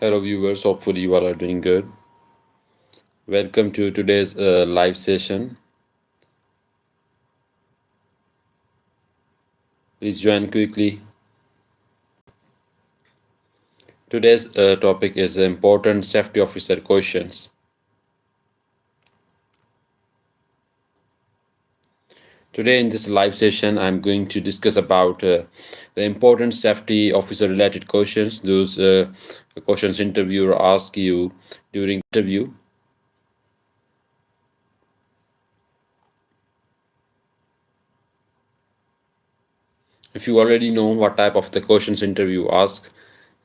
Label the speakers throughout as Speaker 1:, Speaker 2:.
Speaker 1: Hello, viewers. Hopefully, you all are doing good. Welcome to today's live session. Please join quickly. Today's topic is important safety officer questions. Today, in this live session, I'm going to discuss about the important safety officer related questions. Those questions interviewer ask you during interview. If you already know what type of the questions interview ask,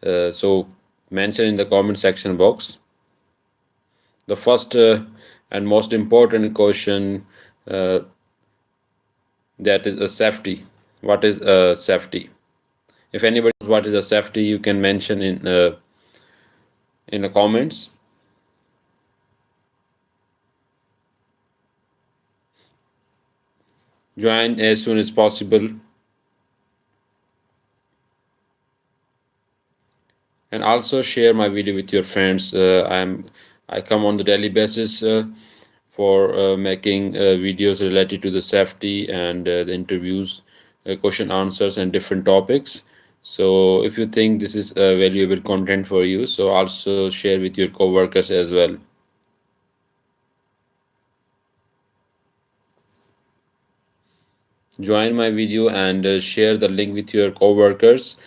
Speaker 1: so mention in the comment section box. The first and most important question that is a safety. What is a safety? If anybody knows what is a safety, you can mention in the comments. Join as soon as possible. And also share my video with your friends. I come on the daily basis for making videos related to the safety and the interviews, question answers, and different topics. So if you think this is valuable content for you, so also share with your coworkers as well. Join my video and share the link with your coworkers.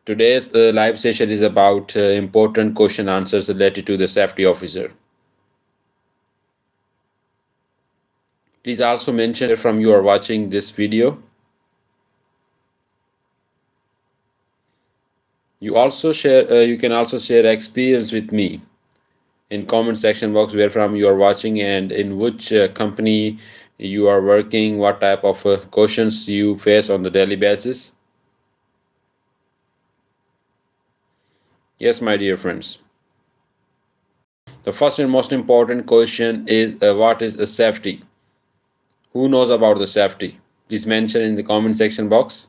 Speaker 1: Today's live session is about important question answers related to the safety officer. Please also mention from you are watching this video. You can also share experience with me in comment section box where from you are watching and in which company you are working, what type of questions you face on the daily basis. Yes, my dear friends. The first and most important question is what is a safety? Who knows about the safety? Please mention in the comment section box.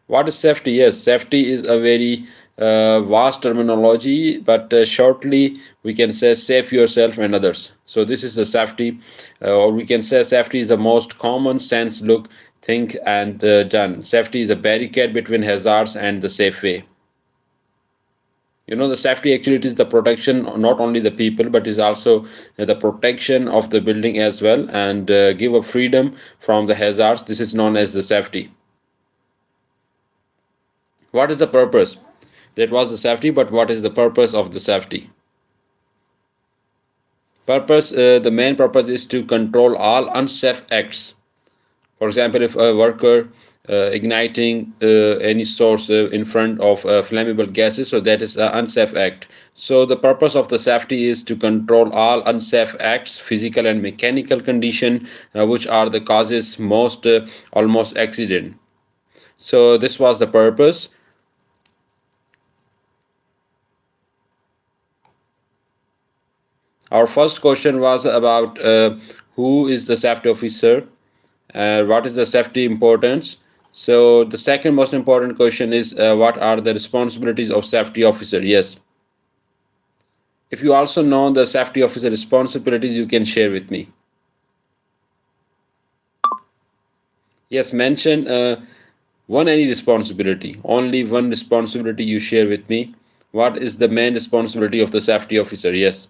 Speaker 1: What is safety? Yes, safety is a very vast terminology, but shortly we can say save yourself and others. So this is the safety, or we can say safety is the most common sense look, think, and done. Safety is a barricade between hazards and the safe way. You know, the safety actually it is the protection not only the people but is also the protection of the building as well, and give a freedom from the hazards. This is known as the safety. What is the purpose? That was the safety, but what is the purpose of the safety? The main purpose is to control all unsafe acts. For example, if a worker igniting any source in front of flammable gases, so that is an unsafe act. So the purpose of the safety is to control all unsafe acts, physical and mechanical condition, which are the causes most almost accident. So this was the purpose. Our first question was about who is the safety officer, what is the safety importance. So the second most important question is what are the responsibilities of safety officer? Yes. If you also know the safety officer responsibilities, you can share with me. Yes, mention one any responsibility. Only one responsibility you share with me. What is the main responsibility of the safety officer? Yes.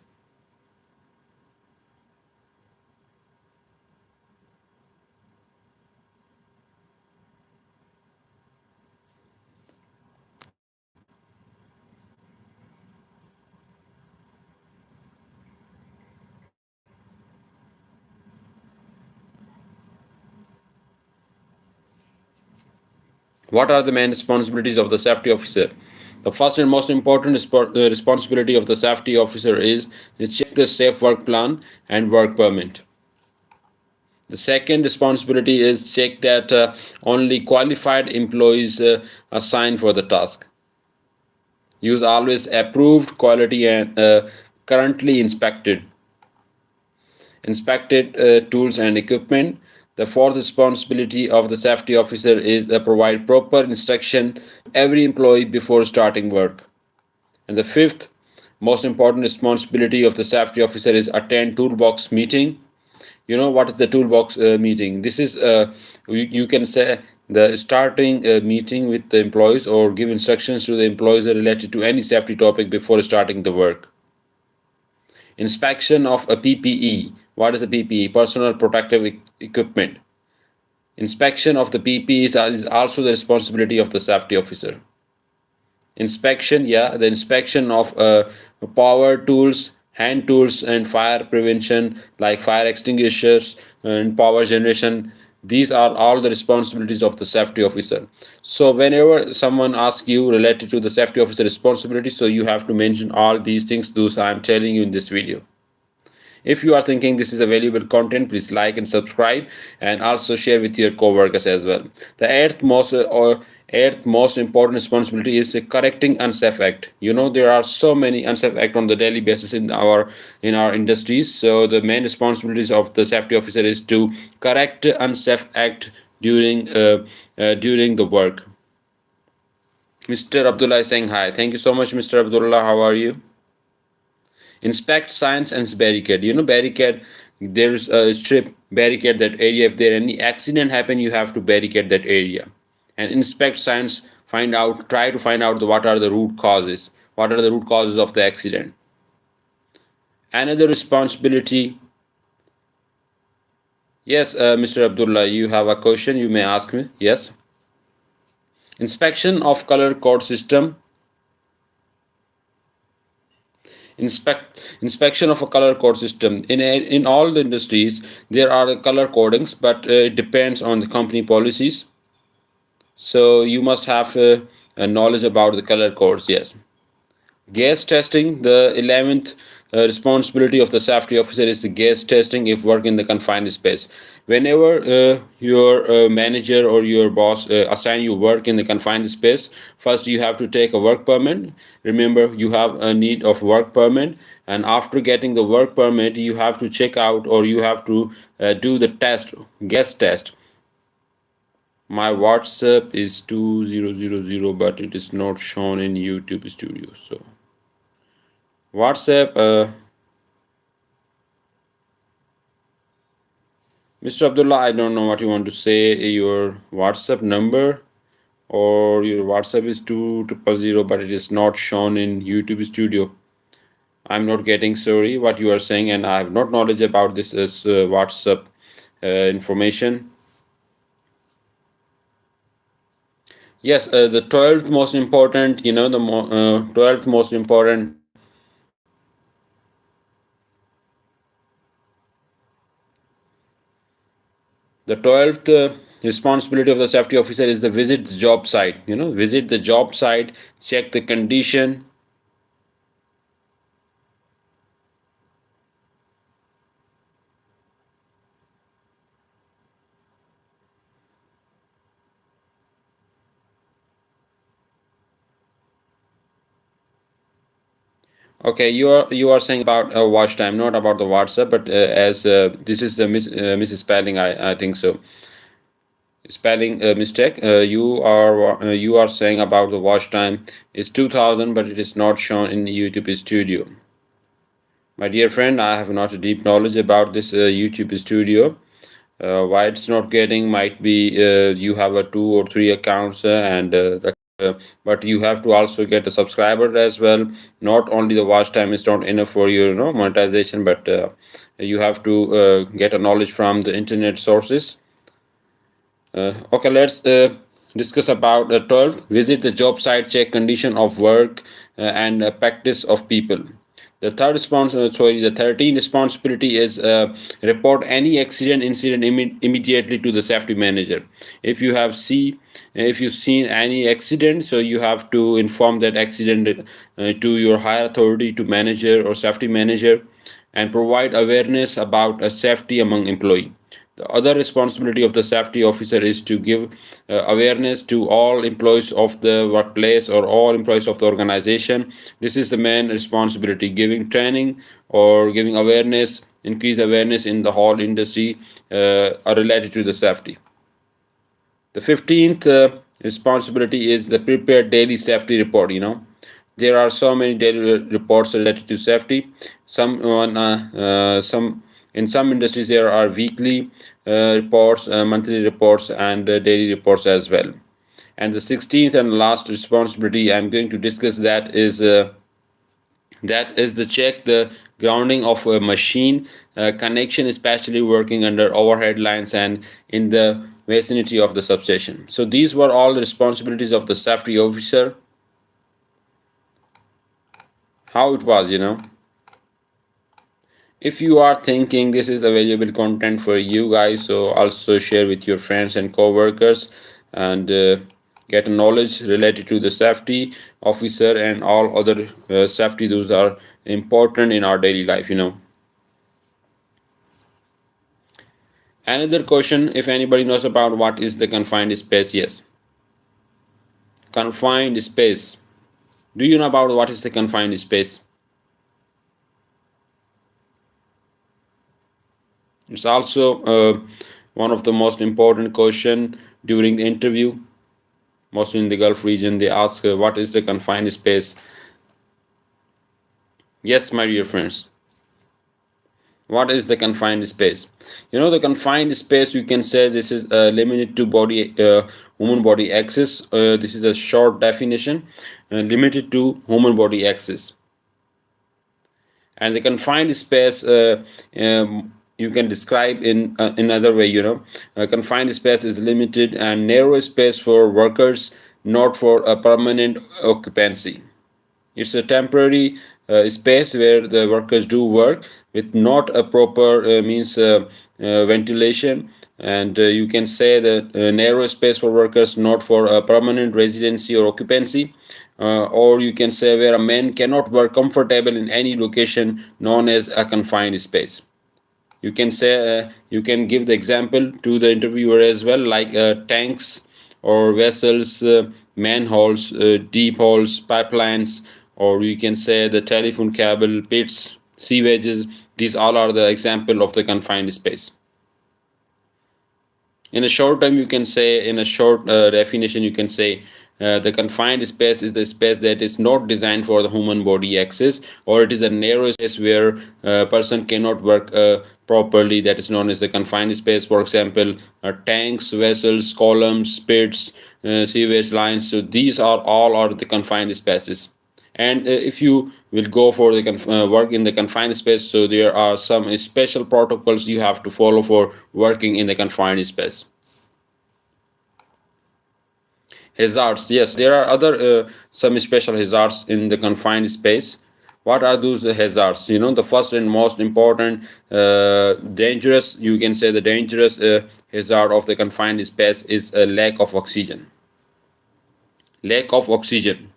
Speaker 1: What are the main responsibilities of the safety officer? The first and most important responsibility of the safety officer is to check the safe work plan and work permit. The second responsibility is check that only qualified employees are signed for the task. Use always approved, quality, and currently inspected tools and equipment. The fourth responsibility of the safety officer is to provide proper instruction every employee before starting work. And the fifth most important responsibility of the safety officer is attend toolbox meeting. You know what is the toolbox meeting? This is you can say the starting meeting with the employees or give instructions to the employees related to any safety topic before starting the work. Inspection of a PPE. What is a PPE? Personal protective equipment. Inspection of the PPE is also the responsibility of the safety officer. Inspection, yeah, the inspection of power tools, hand tools, and fire prevention like fire extinguishers and power generation. These are all the responsibilities of the safety officer. So whenever someone asks you related to the safety officer responsibility, so you have to mention all these things those I am telling you in this video. If you are thinking this is a valuable content, please like and subscribe, and also share with your co-workers as well. The eighth most important responsibility is correcting unsafe act. You know there are so many unsafe act on the daily basis in our industries. So the main responsibilities of the safety officer is to correct unsafe act during the work. Mr. Abdullah is saying hi. Thank you so much, Mr. Abdullah. How are you? Inspect signs and barricade. You know barricade, there's a strip barricade that area. If there any accident happen, you have to barricade that area. And inspect signs, try to find out what are the root causes, of the accident. Another responsibility. Yes, Mr. Abdullah, you have a question, you may ask me. Yes. Inspection of color code system. Inspection of a color code system. In all the industries there are color codings, but it depends on the company policies. So you must have a knowledge about the color codes. Yes. Gas testing. The 11th responsibility of the safety officer is the gas testing if work in the confined space. Whenever your manager or your boss assign you work in the confined space, first you have to take a work permit. Remember, you have a need of work permit, and after getting the work permit, you have to check out or you have to do the gas test. My WhatsApp is 2000, but it is not shown in YouTube Studio. So WhatsApp, Mr. Abdullah, I don't know what you want to say. Your WhatsApp number or your WhatsApp is 2000, but it is not shown in YouTube Studio. I'm not getting sorry what you are saying, and I have not knowledge about this as WhatsApp information. Yes, the 12th most important, 12th most important. The 12th responsibility of the safety officer is to visit the job site. Visit the job site, check the condition. Okay, you are saying about watch time, not about the WhatsApp, but as this is the Mrs. Spelling, I think so. Spelling mistake. You are saying about the watch time is 2000, but it is not shown in YouTube Studio. My dear friend, I have not a deep knowledge about this YouTube Studio. Why it's not getting might be you have a 2 or 3 accounts but you have to also get a subscriber as well. Not only the watch time is not enough for your monetization, but you have to get a knowledge from the internet sources. Okay, let's discuss about 12th. Visit the job site, check condition of work and practice of people. The 13th responsibility is report any incident immediately to the safety manager. If you've seen any accident, so you have to inform that accident to your higher authority, to manager or safety manager, and provide awareness about safety among employee. The other responsibility of the safety officer is to give awareness to all employees of the workplace or all employees of the organization. This is the main responsibility, giving training or giving awareness increase awareness in the whole industry are related to the safety. The 15th responsibility is the prepare daily safety report. There are so many daily reports related to safety. Some in some industries there are weekly reports, monthly reports, and daily reports as well. And the 16th and last responsibility I'm going to discuss that is the check the grounding of a machine connection, especially working under overhead lines and in the vicinity of the substation. So these were all the responsibilities of the safety officer. How it was. If you are thinking this is a valuable content for you guys, so also share with your friends and co-workers, and get knowledge related to the safety officer and all other safety. Those are important in our daily life. Another question, if anybody knows about what is the confined space. Yes, confined space. Do you know about what is the confined space? It's also one of the most important question during the interview. Mostly in the Gulf region, they ask what is the confined space. Yes, my dear friends, what is the confined space? The confined space, you can say this is limited to human body access. This is a short definition, limited to human body access. And the confined space, you can describe in another way. Confined space is limited and narrow space for workers, not for a permanent occupancy. It's a temporary space where the workers do work with not a proper means ventilation, and you can say that narrow space for workers not for a permanent residency or occupancy, or you can say where a man cannot work comfortable in any location, known as a confined space. You can say you can give the example to the interviewer as well, like tanks or vessels, manholes, deep holes, pipelines, or you can say the telephone cable, pits, sewages. These all are the example of the confined space. In a short term, you can say, in a short definition, you can say the confined space is the space that is not designed for the human body access, or it is a narrow space where a person cannot work properly. That is known as the confined space. For example, tanks, vessels, columns, pits, sewage lines. So these are all are the confined spaces. And if you will go for the work in the confined space, so there are some special protocols you have to follow for working in the confined space. Hazards, yes, there are other some special hazards in the confined space. What are those hazards? The first and most important, dangerous, you can say the dangerous hazard of the confined space is a lack of oxygen. Lack of oxygen,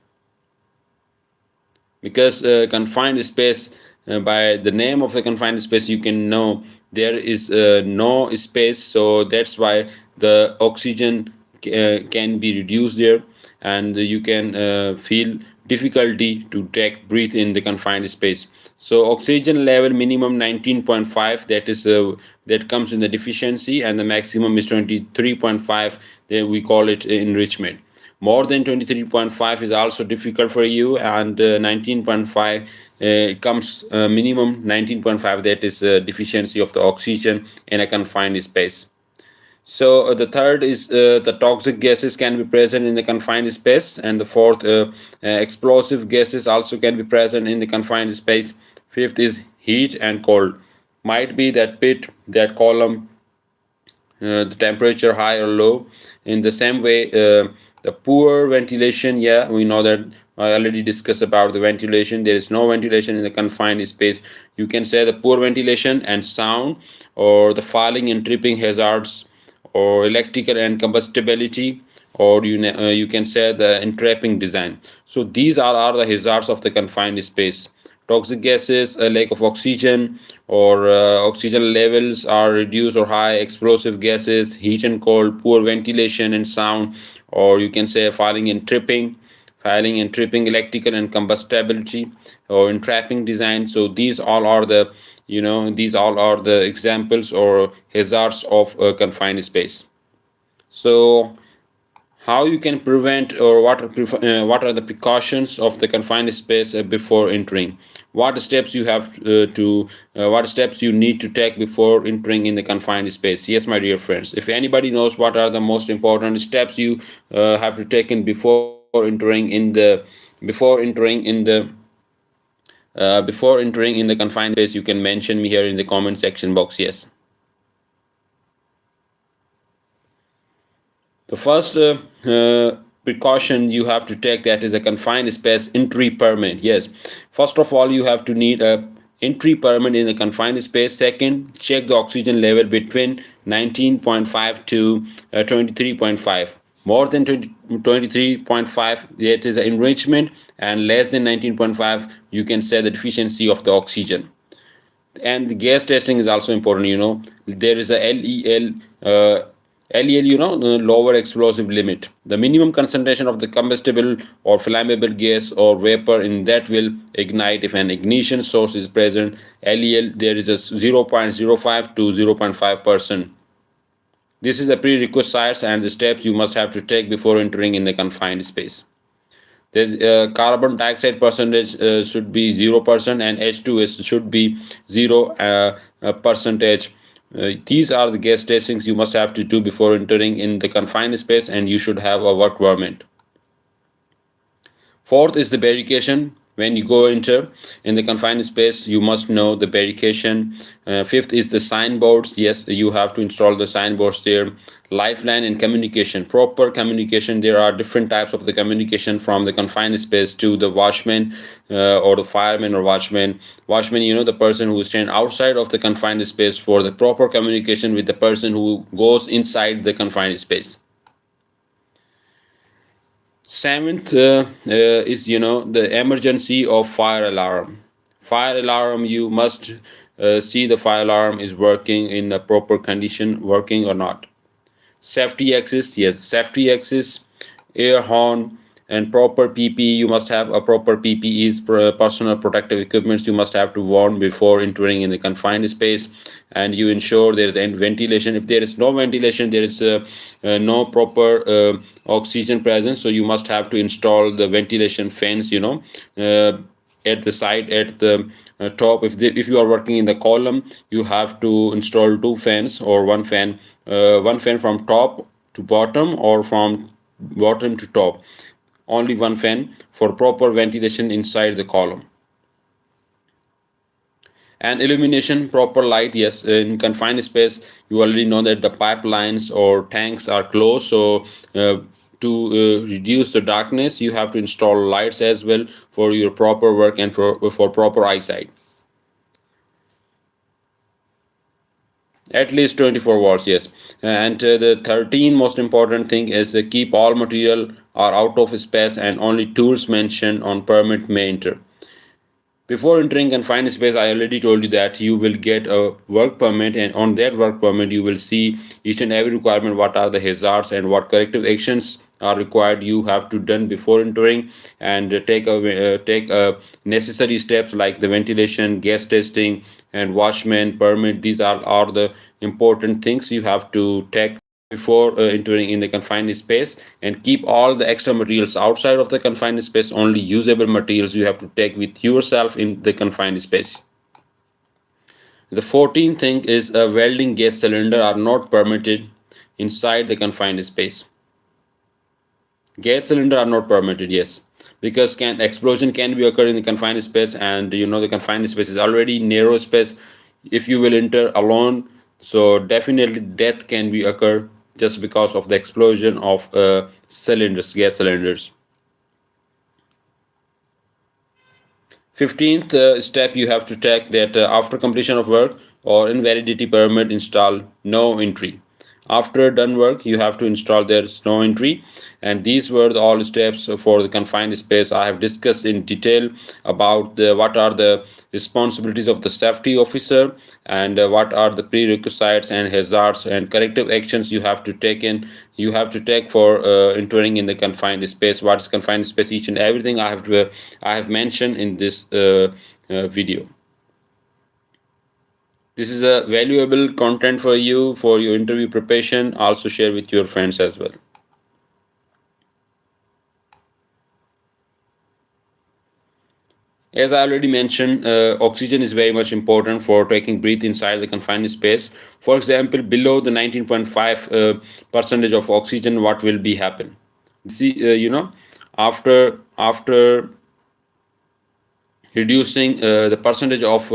Speaker 1: because confined space, by the name of the confined space you can know there is no space, so that's why the oxygen can be reduced there, and you can feel difficulty to take breathe in the confined space. So oxygen level minimum 19.5, that comes in the deficiency, and the maximum is 23.5, then we call it enrichment. More than 23.5 is also difficult for you, and 19.5 comes minimum 19.5, that is deficiency of the oxygen in a confined space. So the third is the toxic gases can be present in the confined space, and the fourth, explosive gases also can be present in the confined space. Fifth is heat and cold. Might be that pit, that column, the temperature high or low. In the same way, the poor ventilation, yeah, we know that. I already discussed about the ventilation. There is no ventilation in the confined space. You can say the poor ventilation and sound, or the falling and tripping hazards, or electrical and combustibility, or you can say the entrapping design. So these are the hazards of the confined space. Toxic gases, a lack of oxygen, or oxygen levels are reduced or high, explosive gases, heat and cold, poor ventilation and sound, or you can say falling and tripping, electrical and combustibility, or entrapping design. So these all are the these all are the examples or hazards of a confined space. So how you can prevent, or what are the precautions of the confined space before entering? What steps you have to what steps you need to take before entering in the confined space? Yes, my dear friends, if anybody knows what are the most important steps you have to take in before entering in the confined space, you can mention me here in the comment section box. Yes. The first precaution you have to take, that is a confined space entry permit. Yes, first of all, you have to need a entry permit in the confined space. Second, check the oxygen level between 19.5 to 23.5. More than 23.5, it is an enrichment, and less than 19.5, you can say the deficiency of the oxygen. And the gas testing is also important. There is a LEL, the lower explosive limit, the minimum concentration of the combustible or flammable gas or vapor in that will ignite if an ignition source is present. LEL, there is a 0.05 to 0.5%. This is the prerequisites and the steps you must have to take before entering in the confined space. There's carbon dioxide percentage should be 0%, and H2S should be 0 percentage. These are the gas testings you must have to do before entering in the confined space, and you should have a work permit. Fourth is the barrication. When you go enter in the confined space, you must know the barrication. Fifth is the signboards. Yes, you have to install the signboards there. Lifeline and communication, proper communication. There are different types of the communication from the confined space to the watchman or the fireman or watchman. Watchman, the person who stands outside of the confined space, for the proper communication with the person who goes inside the confined space. Seventh is the emergency of fire alarm. Fire alarm, you must see the fire alarm is working in a proper condition, working or not. Safety access, yes, safety access, air horn, and proper PPE. You must have a proper PPEs, personal protective equipments. You must have to warn before entering in the confined space, and you ensure there is ventilation. If there is no ventilation, there is no proper oxygen presence. So you must have to install the ventilation fans. At the side, at the top. If you are working in the column, you have to install two fans or one fan from top to bottom or from bottom to top. Only one fan for proper ventilation inside the column. And illumination, proper light. Yes, in confined space, you already know that the pipelines or tanks are closed, so to reduce the darkness, you have to install lights as well for your proper work and for proper eyesight. At least 24 watts, yes. And the 13 most important thing is keep all material are out of space, and only tools mentioned on permit may enter. Before entering confined space, I already told you that you will get a work permit, and on that work permit, you will see each and every requirement, what are the hazards and what corrective actions are required you have to done before entering, and take necessary steps like the ventilation, gas testing, and watchman permit. These are the important things you have to take before entering in the confined space, and keep all the extra materials outside of the confined space. Only usable materials you have to take with yourself in the confined space. The 14th thing is a welding gas cylinder are not permitted inside the confined space. Gas cylinder are not permitted, yes, because explosion can be occur in the confined space, and the confined space is already narrow space. If you will enter alone, so definitely death can be occur just because of the explosion of gas cylinders. 15th step you have to take, that after completion of work or invalidity permit install no entry. After done work, you have to install their snow entry, and these were all steps for the confined space. I have discussed in detail about what are the responsibilities of the safety officer, and what are the prerequisites and hazards and corrective actions you have to take for entering in the confined space. What is confined space? Each and everything I have mentioned in this video. This is a valuable content for you for your interview preparation. Also share with your friends as well. As I already mentioned, oxygen is very much important for taking breath inside the confined space. For example, below the 19.5 percentage of oxygen, what will be happen? See, after reducing the percentage of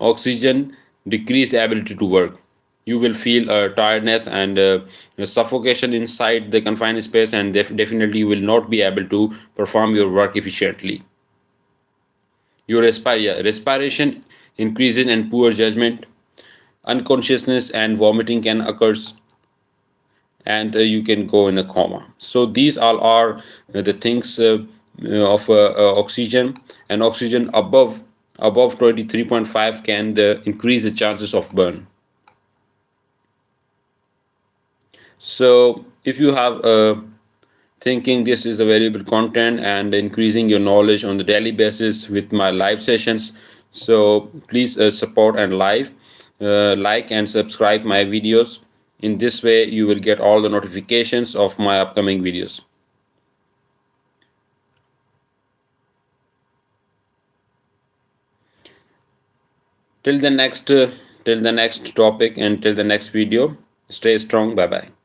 Speaker 1: oxygen, decrease the ability to work. You will feel tiredness and suffocation inside the confined space, and definitely you will not be able to perform your work efficiently. Your respiration increases and poor judgment, unconsciousness and vomiting can occur, and you can go in a coma. So these all are the things of oxygen, and oxygen above 23.5 can increase the chances of burn. So if you have thinking this is a valuable content and increasing your knowledge on the daily basis with my live sessions, so please support and like and subscribe my videos. In this way you will get all the notifications of my upcoming videos. Till the next topic and till the next video, stay strong. Bye bye.